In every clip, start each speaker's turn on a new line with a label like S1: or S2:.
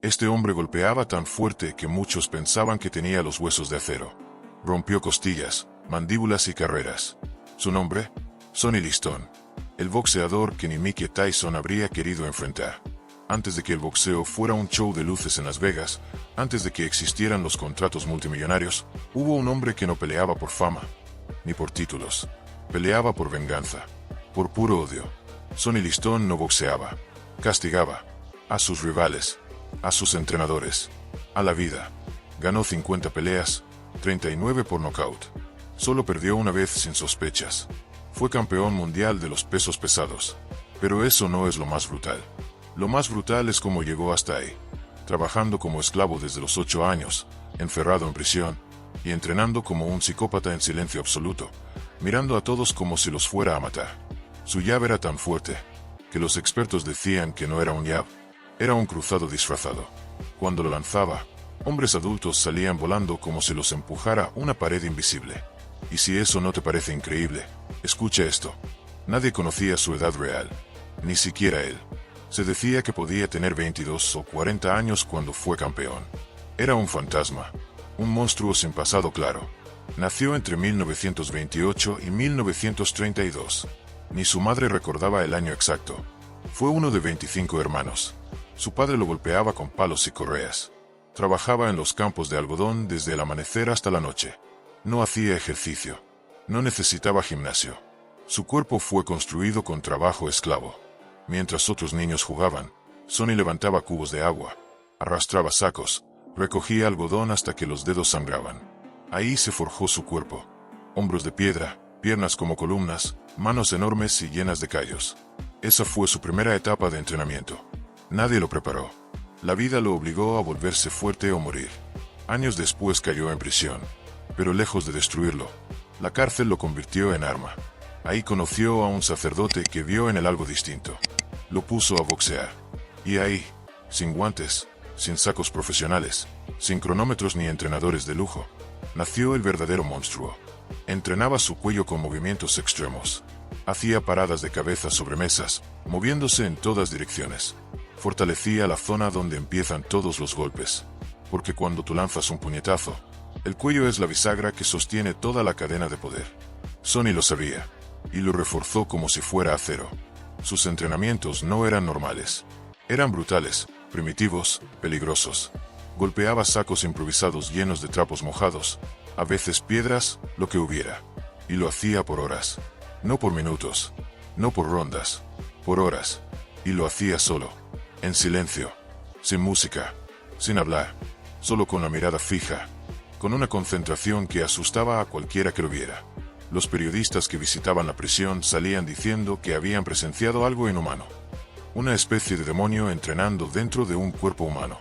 S1: Este hombre golpeaba tan fuerte que muchos pensaban que tenía los huesos de acero. Rompió costillas, mandíbulas y carreras. Su nombre, Sonny Liston, el boxeador que ni Mike Tyson habría querido enfrentar. Antes de que el boxeo fuera un show de luces en Las Vegas, antes de que existieran los contratos multimillonarios, hubo un hombre que no peleaba por fama, ni por títulos. Peleaba por venganza, por puro odio. Sonny Liston no boxeaba, castigaba a sus rivales, a sus entrenadores, a la vida. Ganó 50 peleas, 39 por nocaut. Solo perdió una vez sin sospechas. Fue campeón mundial de los pesos pesados. Pero eso no es lo más brutal. Lo más brutal es cómo llegó hasta ahí. Trabajando como esclavo desde los 8 años, encerrado en prisión, y entrenando como un psicópata en silencio absoluto, mirando a todos como si los fuera a matar. Su jab era tan fuerte, que los expertos decían que no era un jab, era un cruzado disfrazado. Cuando lo lanzaba, hombres adultos salían volando como si los empujara una pared invisible. Y si eso no te parece increíble, escucha esto. Nadie conocía su edad real, ni siquiera él. Se decía que podía tener 22 o 40 años cuando fue campeón. Era un fantasma, un monstruo sin pasado claro. Nació entre 1928 y 1932. Ni su madre recordaba el año exacto. Fue uno de 25 hermanos. Su padre lo golpeaba con palos y correas. Trabajaba en los campos de algodón desde el amanecer hasta la noche. No hacía ejercicio. No necesitaba gimnasio. Su cuerpo fue construido con trabajo esclavo. Mientras otros niños jugaban, Sonny levantaba cubos de agua, arrastraba sacos, recogía algodón hasta que los dedos sangraban. Ahí se forjó su cuerpo. Hombros de piedra, piernas como columnas, manos enormes y llenas de callos. Esa fue su primera etapa de entrenamiento. Nadie lo preparó. La vida lo obligó a volverse fuerte o morir. Años después cayó en prisión. Pero lejos de destruirlo, la cárcel lo convirtió en arma. Ahí conoció a un sacerdote que vio en él algo distinto. Lo puso a boxear. Y ahí, sin guantes, sin sacos profesionales, sin cronómetros ni entrenadores de lujo, nació el verdadero monstruo. Entrenaba su cuello con movimientos extremos. Hacía paradas de cabeza sobre mesas, moviéndose en todas direcciones. Fortalecía la zona donde empiezan todos los golpes. Porque cuando tú lanzas un puñetazo, el cuello es la bisagra que sostiene toda la cadena de poder. Sonny lo sabía, y lo reforzó como si fuera acero. Sus entrenamientos no eran normales. Eran brutales, primitivos, peligrosos. Golpeaba sacos improvisados llenos de trapos mojados, a veces piedras, lo que hubiera. Y lo hacía por horas. No por minutos, no por rondas, por horas. Y lo hacía solo, en silencio, sin música, sin hablar, solo con la mirada fija, con una concentración que asustaba a cualquiera que lo viera. Los periodistas que visitaban la prisión salían diciendo que habían presenciado algo inhumano. Una especie de demonio entrenando dentro de un cuerpo humano.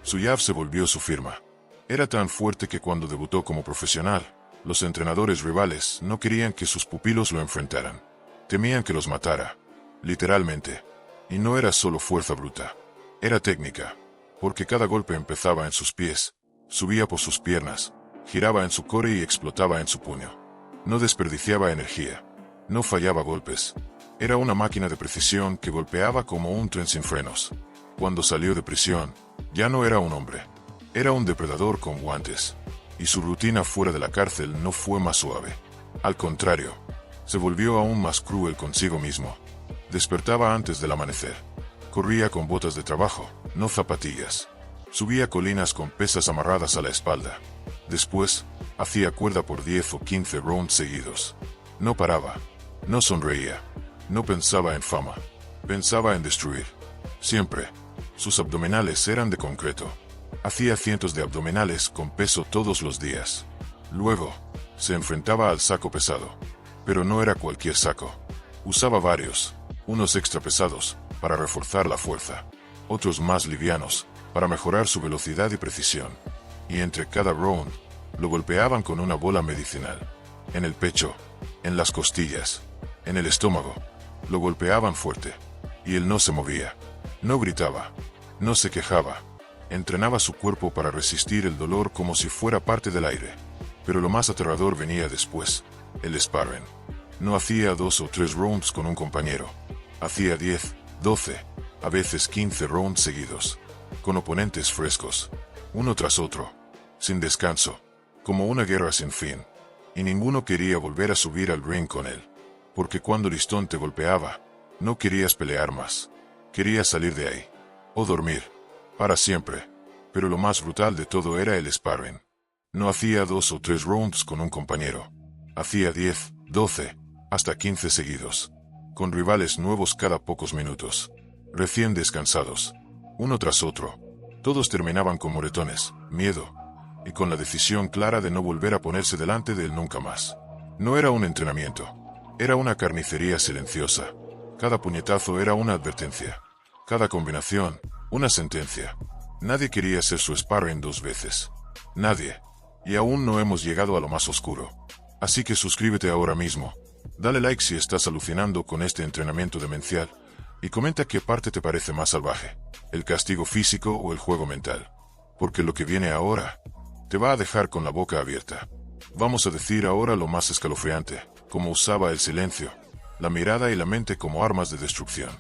S1: Su jab se volvió su firma. Era tan fuerte que cuando debutó como profesional, los entrenadores rivales no querían que sus pupilos lo enfrentaran. Temían que los matara, literalmente. Y no era solo fuerza bruta. Era técnica, porque cada golpe empezaba en sus pies, subía por sus piernas, giraba en su core y explotaba en su puño. No desperdiciaba energía. No fallaba golpes. Era una máquina de precisión que golpeaba como un tren sin frenos. Cuando salió de prisión, ya no era un hombre. Era un depredador con guantes. Y su rutina fuera de la cárcel no fue más suave. Al contrario, se volvió aún más cruel consigo mismo. Despertaba antes del amanecer. Corría con botas de trabajo, no zapatillas. Subía colinas con pesas amarradas a la espalda. Después, hacía cuerda por 10 o 15 rounds seguidos. No paraba. No sonreía. No pensaba en fama. Pensaba en destruir. Siempre. Sus abdominales eran de concreto. Hacía cientos de abdominales con peso todos los días. Luego, se enfrentaba al saco pesado. Pero no era cualquier saco. Usaba varios, unos extra pesados, para reforzar la fuerza. Otros más livianos, para mejorar su velocidad y precisión. Y entre cada round, lo golpeaban con una bola medicinal. En el pecho, en las costillas, en el estómago. Lo golpeaban fuerte. Y él no se movía. No gritaba. No se quejaba. Entrenaba su cuerpo para resistir el dolor como si fuera parte del aire. Pero lo más aterrador venía después, el sparring. No hacía 2 o 3 rounds con un compañero. Hacía 10, 12, a veces 15 rounds seguidos. con oponentes frescos, uno tras otro, sin descanso, como una guerra sin fin, y ninguno quería volver a subir al ring con él, porque cuando Liston te golpeaba, no querías pelear más, querías salir de ahí, o dormir, para siempre, pero lo más brutal de todo era el sparring. No hacía 2 o 3 rounds con un compañero, hacía 10, 12, hasta 15 seguidos, con rivales nuevos cada pocos minutos, recién descansados, uno tras otro. Todos terminaban con moretones, miedo, y con la decisión clara de no volver a ponerse delante de él nunca más. No era un entrenamiento, era una carnicería silenciosa. Cada puñetazo era una advertencia, cada combinación, una sentencia. Nadie quería ser su sparring 2 veces. Nadie. Y aún no hemos llegado a lo más oscuro. Así que suscríbete ahora mismo. Dale like si estás alucinando con este entrenamiento demencial. Y comenta qué parte te parece más salvaje. El castigo físico o el juego mental. Porque lo que viene ahora te va a dejar con la boca abierta. Vamos a decir ahora lo más escalofriante. Cómo usaba el silencio, la mirada y la mente como armas de destrucción.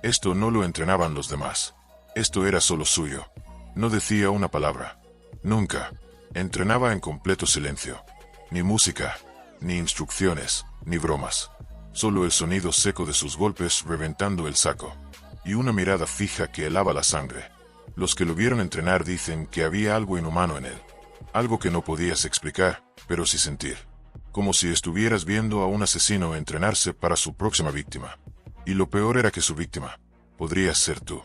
S1: Esto no lo entrenaban los demás. Esto era solo suyo. No decía una palabra. Nunca. Entrenaba en completo silencio. Ni música, ni instrucciones, ni bromas. Solo el sonido seco de sus golpes reventando el saco. Y una mirada fija que helaba la sangre. Los que lo vieron entrenar dicen que había algo inhumano en él. Algo que no podías explicar, pero sí sentir. Como si estuvieras viendo a un asesino entrenarse para su próxima víctima. Y lo peor era que su víctima podrías ser tú.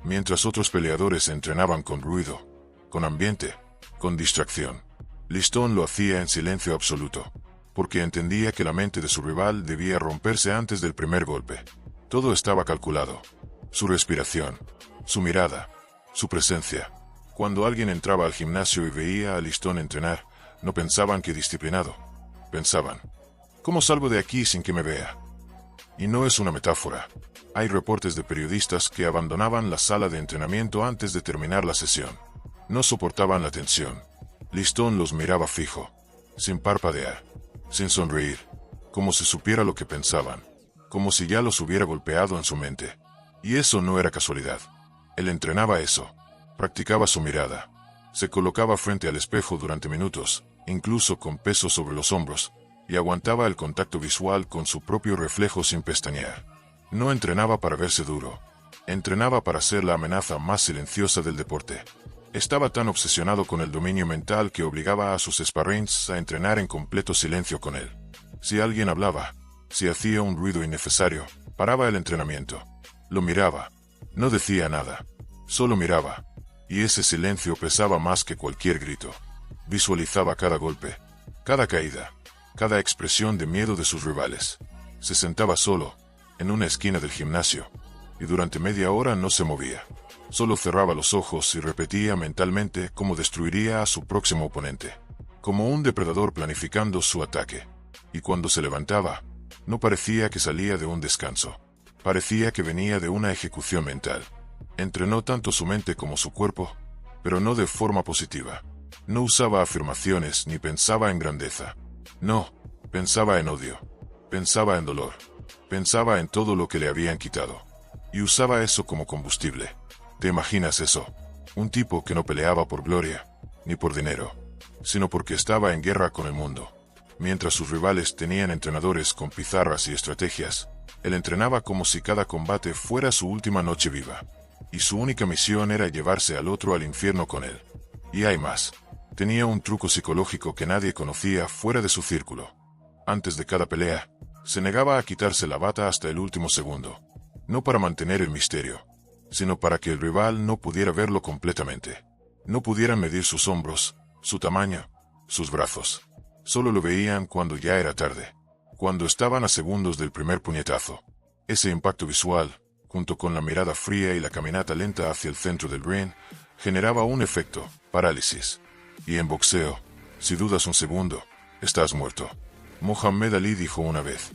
S1: Mientras otros peleadores entrenaban con ruido, con ambiente, con distracción, Liston lo hacía en silencio absoluto, porque entendía que la mente de su rival debía romperse antes del primer golpe. Todo estaba calculado. Su respiración, su mirada, su presencia. Cuando alguien entraba al gimnasio y veía a Liston entrenar, no pensaban que disciplinado. Pensaban, ¿cómo salgo de aquí sin que me vea? Y no es una metáfora. Hay reportes de periodistas que abandonaban la sala de entrenamiento antes de terminar la sesión. No soportaban la tensión. Liston los miraba fijo, sin parpadear, sin sonreír, como si supiera lo que pensaban, como si ya los hubiera golpeado en su mente. Y eso no era casualidad. Él entrenaba eso, practicaba su mirada, se colocaba frente al espejo durante minutos, incluso con peso sobre los hombros, y aguantaba el contacto visual con su propio reflejo sin pestañear. No entrenaba para verse duro, entrenaba para ser la amenaza más silenciosa del deporte. Estaba tan obsesionado con el dominio mental que obligaba a sus sparrings a entrenar en completo silencio con él. Si alguien hablaba, si hacía un ruido innecesario, paraba el entrenamiento. Lo miraba. No decía nada. Solo miraba. Y ese silencio pesaba más que cualquier grito. Visualizaba cada golpe, cada caída, cada expresión de miedo de sus rivales. Se sentaba solo, en una esquina del gimnasio, y durante media hora no se movía. Solo cerraba los ojos y repetía mentalmente cómo destruiría a su próximo oponente, como un depredador planificando su ataque. Y cuando se levantaba, no parecía que salía de un descanso. Parecía que venía de una ejecución mental. Entrenó tanto su mente como su cuerpo, pero no de forma positiva. No usaba afirmaciones ni pensaba en grandeza. No, pensaba en odio. Pensaba en dolor. Pensaba en todo lo que le habían quitado. Y usaba eso como combustible. ¿Te imaginas eso? Un tipo que no peleaba por gloria, ni por dinero, sino porque estaba en guerra con el mundo. Mientras sus rivales tenían entrenadores con pizarras y estrategias, él entrenaba como si cada combate fuera su última noche viva. Y su única misión era llevarse al otro al infierno con él. Y hay más. Tenía un truco psicológico que nadie conocía fuera de su círculo. Antes de cada pelea, se negaba a quitarse la bata hasta el último segundo. No para mantener el misterio, sino para que el rival no pudiera verlo completamente. No pudieran medir sus hombros, su tamaño, sus brazos. Solo lo veían cuando ya era tarde, cuando estaban a segundos del primer puñetazo. Ese impacto visual, junto con la mirada fría y la caminata lenta hacia el centro del ring, generaba un efecto, parálisis. Y en boxeo, si dudas un segundo, estás muerto. Muhammad Ali dijo una vez.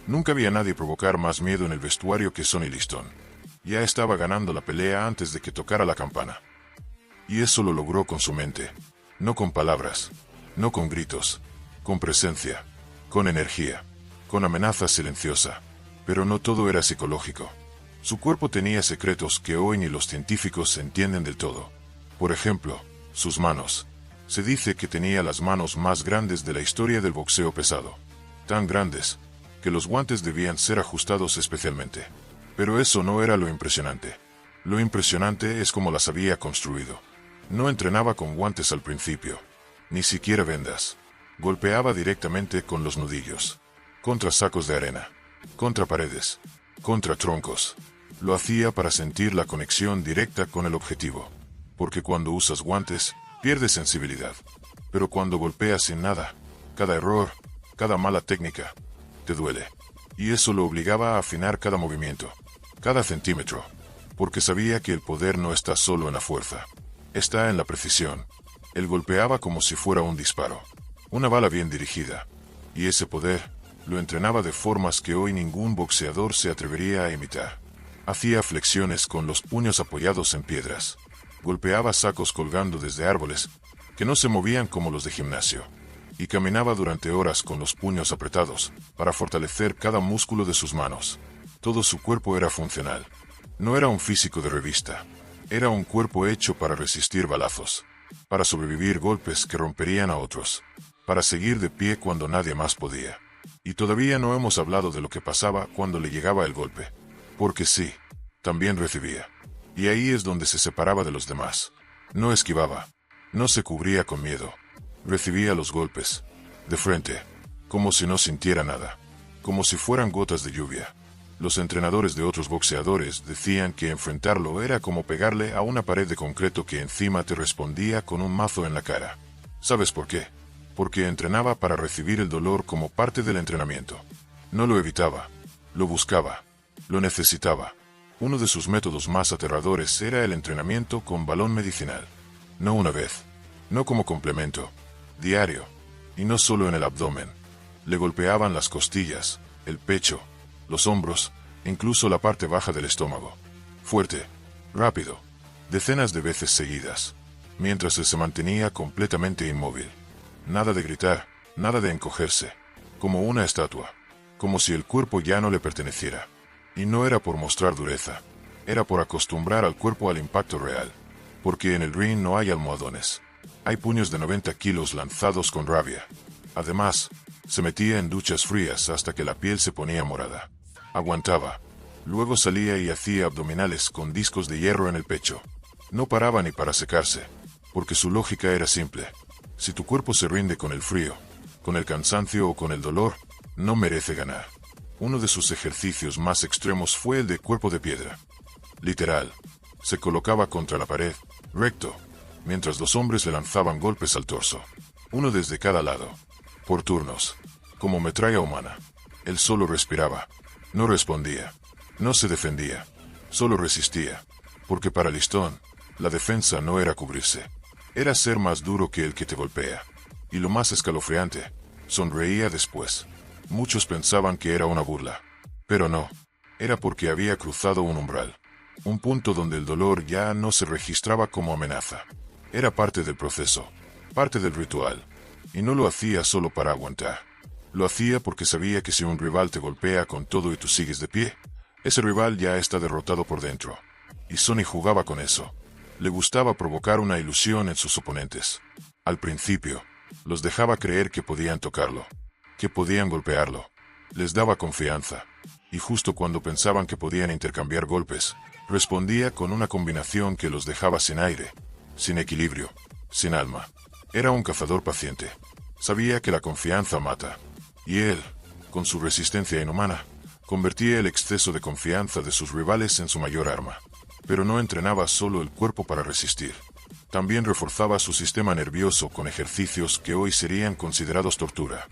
S1: Nunca vi a nadie provocar más miedo en el vestuario que Sonny Liston. Ya estaba ganando la pelea antes de que tocara la campana. Y eso lo logró con su mente. No con palabras, no con gritos, con presencia, con energía, con amenaza silenciosa. Pero no todo era psicológico. Su cuerpo tenía secretos que hoy ni los científicos entienden del todo. Por ejemplo, sus manos. Se dice que tenía las manos más grandes de la historia del boxeo pesado. Tan grandes, que los guantes debían ser ajustados especialmente. Pero eso no era lo impresionante. Lo impresionante es cómo las había construido. No entrenaba con guantes al principio, ni siquiera vendas. Golpeaba directamente con los nudillos. Contra sacos de arena, contra paredes, contra troncos. Lo hacía para sentir la conexión directa con el objetivo. Porque cuando usas guantes, pierdes sensibilidad. Pero cuando golpeas sin nada, cada error, cada mala técnica, te duele. Y eso lo obligaba a afinar cada movimiento, cada centímetro. Porque sabía que el poder no está solo en la fuerza. Está en la precisión. Él golpeaba como si fuera un disparo. Una bala bien dirigida. Y ese poder lo entrenaba de formas que hoy ningún boxeador se atrevería a imitar. Hacía flexiones con los puños apoyados en piedras. Golpeaba sacos colgando desde árboles, que no se movían como los de gimnasio. Y caminaba durante horas con los puños apretados, para fortalecer cada músculo de sus manos. Todo su cuerpo era funcional. No era un físico de revista. Era un cuerpo hecho para resistir balazos. Para sobrevivir golpes que romperían a otros. Para seguir de pie cuando nadie más podía. Y todavía no hemos hablado de lo que pasaba cuando le llegaba el golpe. Porque sí, también recibía. Y ahí es donde se separaba de los demás. No esquivaba. No se cubría con miedo. Recibía los golpes. De frente. Como si no sintiera nada. Como si fueran gotas de lluvia. Los entrenadores de otros boxeadores decían que enfrentarlo era como pegarle a una pared de concreto que encima te respondía con un mazo en la cara. ¿Sabes por qué? Porque entrenaba para recibir el dolor como parte del entrenamiento. No lo evitaba. Lo buscaba. Lo necesitaba. Uno de sus métodos más aterradores era el entrenamiento con balón medicinal. No una vez. No como complemento. Diario. Y no solo en el abdomen. Le golpeaban las costillas, el pecho, los hombros, incluso la parte baja del estómago. Fuerte. Rápido. Decenas de veces seguidas. Mientras él se mantenía completamente inmóvil. Nada de gritar, nada de encogerse. Como una estatua. Como si el cuerpo ya no le perteneciera. Y no era por mostrar dureza. Era por acostumbrar al cuerpo al impacto real. Porque en el ring no hay almohadones. Hay puños de 90 kilos lanzados con rabia. Además, se metía en duchas frías hasta que la piel se ponía morada. Aguantaba. Luego salía y hacía abdominales con discos de hierro en el pecho. No paraba ni para secarse. Porque su lógica era simple. Si tu cuerpo se rinde con el frío, con el cansancio o con el dolor, no merece ganar. Uno de sus ejercicios más extremos fue el de cuerpo de piedra. Literal. Se colocaba contra la pared, recto, mientras los hombres le lanzaban golpes al torso. Uno desde cada lado. Por turnos. Como metralla humana. Él solo respiraba. No respondía. No se defendía. Solo resistía. Porque para Liston, la defensa no era cubrirse. Era ser más duro que el que te golpea. Y lo más escalofriante, sonreía después. Muchos pensaban que era una burla. Pero no. Era porque había cruzado un umbral. Un punto donde el dolor ya no se registraba como amenaza. Era parte del proceso. Parte del ritual. Y no lo hacía solo para aguantar. Lo hacía porque sabía que si un rival te golpea con todo y tú sigues de pie, ese rival ya está derrotado por dentro. Y Sonny jugaba con eso. Le gustaba provocar una ilusión en sus oponentes. Al principio, los dejaba creer que podían tocarlo. Que podían golpearlo. Les daba confianza. Y justo cuando pensaban que podían intercambiar golpes, respondía con una combinación que los dejaba sin aire, sin equilibrio, sin alma. Era un cazador paciente. Sabía que la confianza mata. Y él, con su resistencia inhumana, convertía el exceso de confianza de sus rivales en su mayor arma. Pero no entrenaba solo el cuerpo para resistir. También reforzaba su sistema nervioso con ejercicios que hoy serían considerados tortura.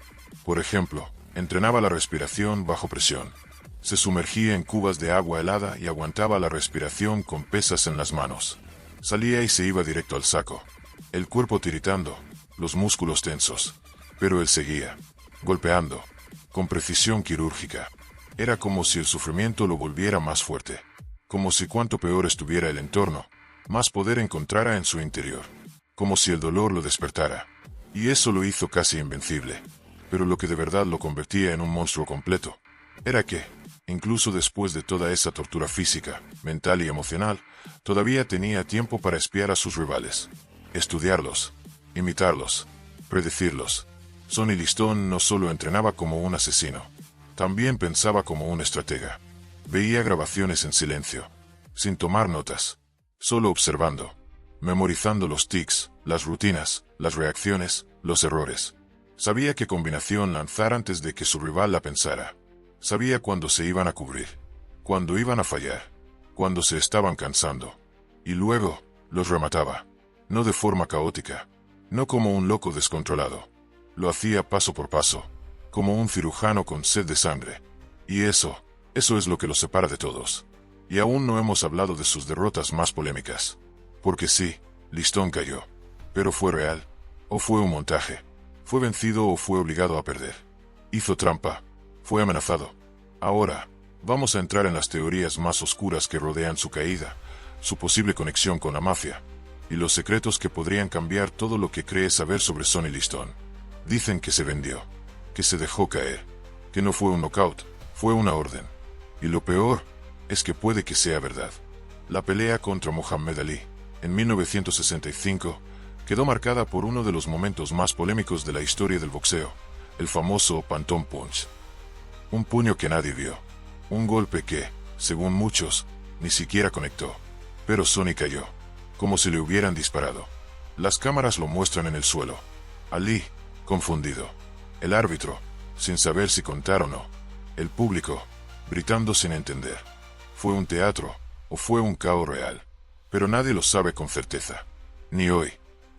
S1: Por ejemplo, entrenaba la respiración bajo presión. Se sumergía en cubas de agua helada y aguantaba la respiración con pesas en las manos. Salía y se iba directo al saco. El cuerpo tiritando, los músculos tensos. Pero él seguía, golpeando, con precisión quirúrgica. Era como si el sufrimiento lo volviera más fuerte. Como si cuanto peor estuviera el entorno, más poder encontrara en su interior. Como si el dolor lo despertara. Y eso lo hizo casi invencible. Pero lo que de verdad lo convertía en un monstruo completo, era que, Incluso después de toda esa tortura física, mental y emocional, todavía tenía tiempo para espiar a sus rivales, estudiarlos, imitarlos, predecirlos. Sonny Liston no solo entrenaba como un asesino, también pensaba como un estratega. Veía grabaciones en silencio, sin tomar notas, solo observando, memorizando los tics, las rutinas, las reacciones, los errores. Sabía qué combinación lanzar antes de que su rival la pensara. Sabía cuándo se iban a cubrir, cuándo iban a fallar, cuándo se estaban cansando. Y luego, los remataba. No de forma caótica, no como un loco descontrolado. Lo hacía paso por paso, como un cirujano con sed de sangre. Y eso es lo que lo separa de todos. Y aún no hemos hablado de sus derrotas más polémicas. Porque sí, Liston cayó. Pero ¿fue real? ¿O fue un montaje? ¿Fue vencido o fue obligado a perder? ¿Hizo trampa? ¿Fue amenazado? Ahora, vamos a entrar en las teorías más oscuras que rodean su caída, su posible conexión con la mafia, y los secretos que podrían cambiar todo lo que crees saber sobre Sonny Liston. Dicen que se vendió, que se dejó caer, que no fue un knockout, fue una orden. Y lo peor es que puede que sea verdad. La pelea contra Muhammad Ali, en 1965, quedó marcada por uno de los momentos más polémicos de la historia del boxeo, el famoso Phantom Punch. Un puño que nadie vio. Un golpe que, según muchos, ni siquiera conectó. Pero Sonny cayó, como si le hubieran disparado. Las cámaras lo muestran en el suelo. Ali, confundido. El árbitro, sin saber si contar o no. El público, gritando sin entender. ¿Fue un teatro o fue un caos real? Pero nadie lo sabe con certeza. Ni hoy.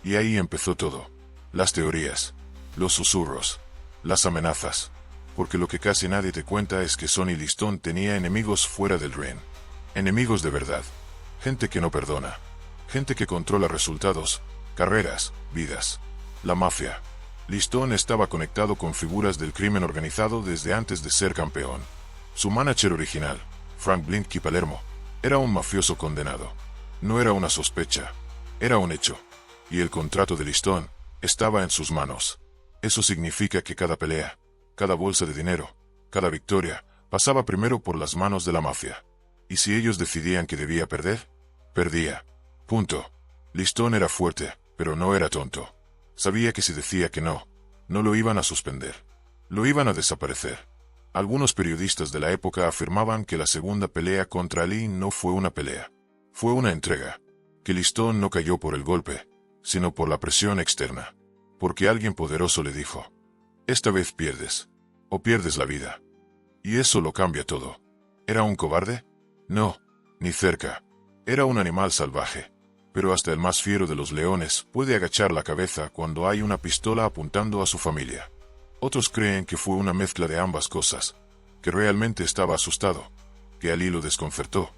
S1: Y ahí empezó todo. Las teorías, los susurros, las amenazas. Porque lo que casi nadie te cuenta es que Sonny Liston tenía enemigos fuera del ring. Enemigos de verdad. Gente que no perdona. Gente que controla resultados, carreras, vidas. La mafia. Liston estaba conectado con figuras del crimen organizado desde antes de ser campeón. Su manager original, Frank Blinky Palermo, era un mafioso condenado. No era una sospecha, era un hecho. Y el contrato de Liston estaba en sus manos. Eso significa que cada pelea, cada bolsa de dinero, cada victoria, pasaba primero por las manos de la mafia. Y si ellos decidían que debía perder, perdía. Punto. Liston era fuerte, pero no era tonto. Sabía que si decía que no lo iban a suspender. Lo iban a desaparecer. Algunos periodistas de la época afirmaban que la segunda pelea contra Ali no fue una pelea. Fue una entrega. Que Liston no cayó por el golpe, sino por la presión externa. Porque alguien poderoso le dijo: esta vez pierdes, o pierdes la vida. Y eso lo cambia todo. ¿Era un cobarde? No, ni cerca. Era un animal salvaje. Pero hasta el más fiero de los leones puede agachar la cabeza cuando hay una pistola apuntando a su familia. Otros creen que fue una mezcla de ambas cosas, que realmente estaba asustado, que Ali lo desconcertó,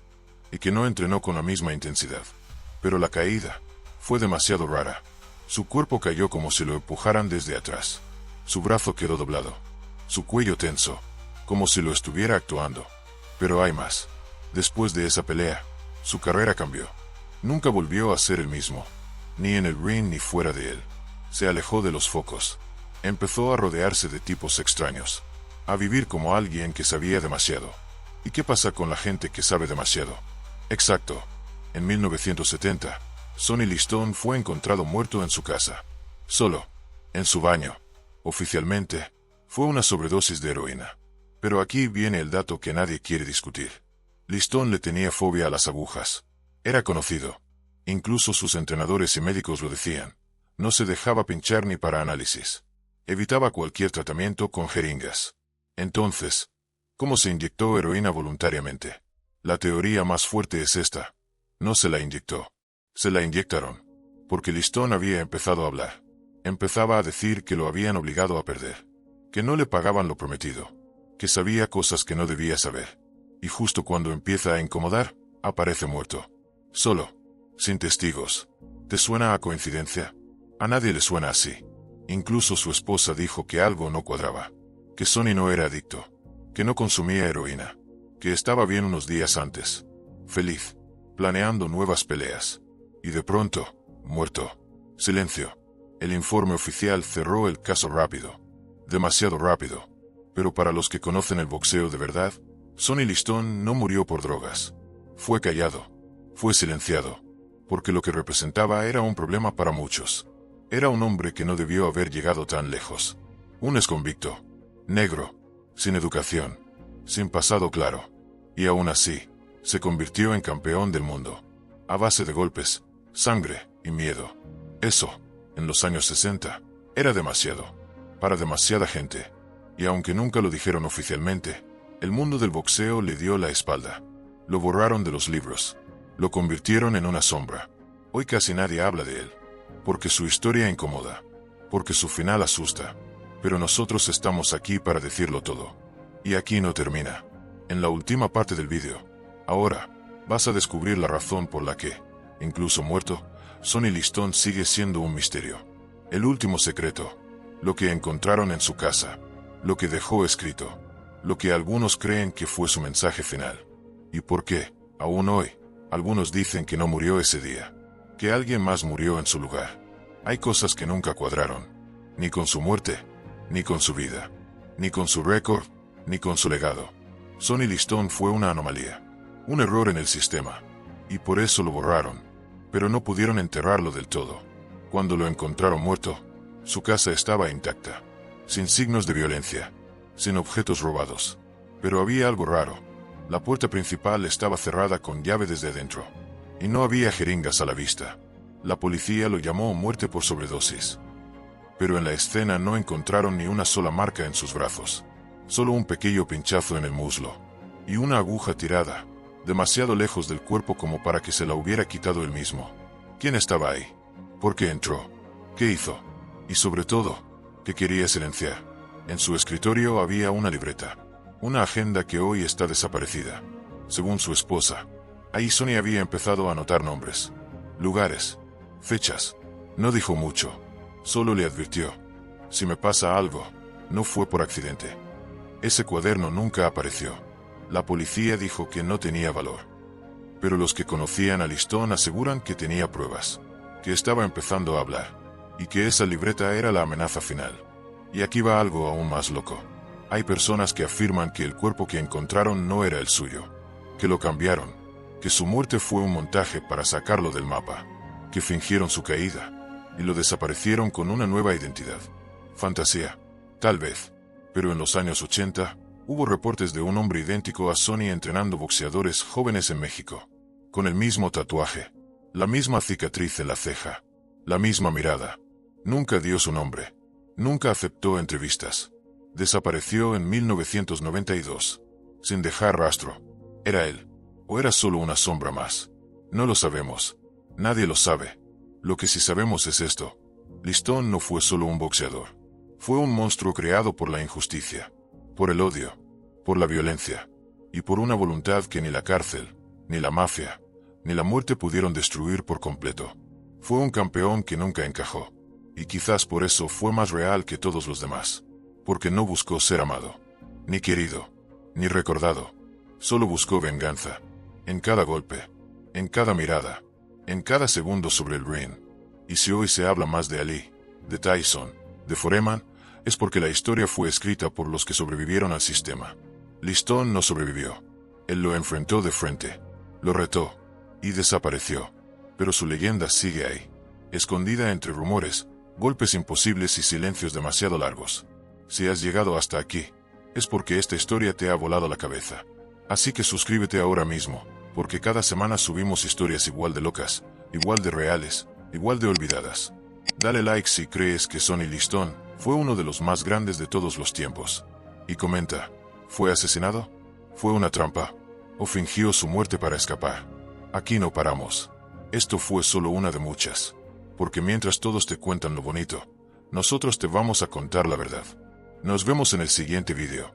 S1: y que no entrenó con la misma intensidad. Pero la caída fue demasiado rara. Su cuerpo cayó como si lo empujaran desde atrás. Su brazo quedó doblado, su cuello tenso, como si lo estuviera actuando. Pero hay más. Después de esa pelea, su carrera cambió. Nunca volvió a ser el mismo, ni en el ring ni fuera de él. Se alejó de los focos. Empezó a rodearse de tipos extraños, a vivir como alguien que sabía demasiado. ¿Y qué pasa con la gente que sabe demasiado? Exacto. En 1970, Sonny Liston fue encontrado muerto en su casa. Solo, en su baño. Oficialmente, fue una sobredosis de heroína. Pero aquí viene el dato que nadie quiere discutir. Liston le tenía fobia a las agujas. Era conocido. Incluso sus entrenadores y médicos lo decían. No se dejaba pinchar ni para análisis. Evitaba cualquier tratamiento con jeringas. Entonces, ¿cómo se inyectó heroína voluntariamente? La teoría más fuerte es esta. No se la inyectó. Se la inyectaron. Porque Liston había empezado a hablar. Empezaba a decir que lo habían obligado a perder. Que no le pagaban lo prometido. Que sabía cosas que no debía saber. Y justo cuando empieza a incomodar, aparece muerto. Solo. Sin testigos. ¿Te suena a coincidencia? A nadie le suena así. Incluso su esposa dijo que algo no cuadraba. Que Sonny no era adicto. Que no consumía heroína. Que estaba bien unos días antes. Feliz. Planeando nuevas peleas. Y de pronto, muerto. Silencio. El informe oficial cerró el caso rápido. Demasiado rápido. Pero para los que conocen el boxeo de verdad, Sonny Liston no murió por drogas. Fue callado. Fue silenciado. Porque lo que representaba era un problema para muchos. Era un hombre que no debió haber llegado tan lejos. Un exconvicto. Negro. Sin educación. Sin pasado claro. Y aún así, se convirtió en campeón del mundo. A base de golpes, sangre y miedo. Eso, en los años 60, era demasiado. Para demasiada gente. Y aunque nunca lo dijeron oficialmente, el mundo del boxeo le dio la espalda. Lo borraron de los libros. Lo convirtieron en una sombra. Hoy casi nadie habla de él. Porque su historia incomoda. Porque su final asusta. Pero nosotros estamos aquí para decirlo todo. Y aquí no termina. En la última parte del vídeo, ahora, vas a descubrir la razón por la que, incluso muerto, Sonny Liston sigue siendo un misterio. El último secreto. Lo que encontraron en su casa. Lo que dejó escrito. Lo que algunos creen que fue su mensaje final. Y por qué, aún hoy, algunos dicen que no murió ese día. Que alguien más murió en su lugar. Hay cosas que nunca cuadraron. Ni con su muerte, ni con su vida. Ni con su récord, ni con su legado. Sonny Liston fue una anomalía. Un error en el sistema. Y por eso lo borraron. Pero no pudieron enterrarlo del todo. Cuando lo encontraron muerto, su casa estaba intacta. Sin signos de violencia. Sin objetos robados. Pero había algo raro. La puerta principal estaba cerrada con llave desde adentro. Y no había jeringas a la vista. La policía lo llamó muerte por sobredosis. Pero en la escena no encontraron ni una sola marca en sus brazos. Solo un pequeño pinchazo en el muslo. Y una aguja tirada, demasiado lejos del cuerpo como para que se la hubiera quitado él mismo. ¿Quién estaba ahí? ¿Por qué entró? ¿Qué hizo? Y sobre todo, ¿qué quería silenciar? En su escritorio había una libreta. Una agenda que hoy está desaparecida. Según su esposa, ahí Sonny había empezado a anotar nombres, lugares, fechas. No dijo mucho. Solo le advirtió: si me pasa algo, no fue por accidente. Ese cuaderno nunca apareció. La policía dijo que no tenía valor. Pero los que conocían a Liston aseguran que tenía pruebas. Que estaba empezando a hablar. Y que esa libreta era la amenaza final. Y aquí va algo aún más loco. Hay personas que afirman que el cuerpo que encontraron no era el suyo. Que lo cambiaron. Que su muerte fue un montaje para sacarlo del mapa. Que fingieron su caída. Y lo desaparecieron con una nueva identidad. Fantasía. Tal vez. Pero en los años 80, hubo reportes de un hombre idéntico a Sonny entrenando boxeadores jóvenes en México. Con el mismo tatuaje. La misma cicatriz en la ceja. La misma mirada. Nunca dio su nombre. Nunca aceptó entrevistas. Desapareció en 1992. Sin dejar rastro. ¿Era él? ¿O era solo una sombra más? No lo sabemos. Nadie lo sabe. Lo que sí sabemos es esto. Liston no fue solo un boxeador. Fue un monstruo creado por la injusticia. Por el odio. Por la violencia. Y por una voluntad que ni la cárcel, ni la mafia, ni la muerte pudieron destruir por completo. Fue un campeón que nunca encajó. Y quizás por eso fue más real que todos los demás. Porque no buscó ser amado. Ni querido. Ni recordado. Solo buscó venganza. En cada golpe. En cada mirada. En cada segundo sobre el ring. Y si hoy se habla más de Ali, de Tyson, de Foreman, es porque la historia fue escrita por los que sobrevivieron al sistema. Liston no sobrevivió. Él lo enfrentó de frente. Lo retó. Y desapareció. Pero su leyenda sigue ahí. Escondida entre rumores, golpes imposibles y silencios demasiado largos. Si has llegado hasta aquí, es porque esta historia te ha volado la cabeza. Así que suscríbete ahora mismo, porque cada semana subimos historias igual de locas, igual de reales, igual de olvidadas. Dale like si crees que Sonny Liston fue uno de los más grandes de todos los tiempos. Y comenta, ¿fue asesinado? ¿Fue una trampa? ¿O fingió su muerte para escapar? Aquí no paramos. Esto fue solo una de muchas. Porque mientras todos te cuentan lo bonito, nosotros te vamos a contar la verdad. Nos vemos en el siguiente video.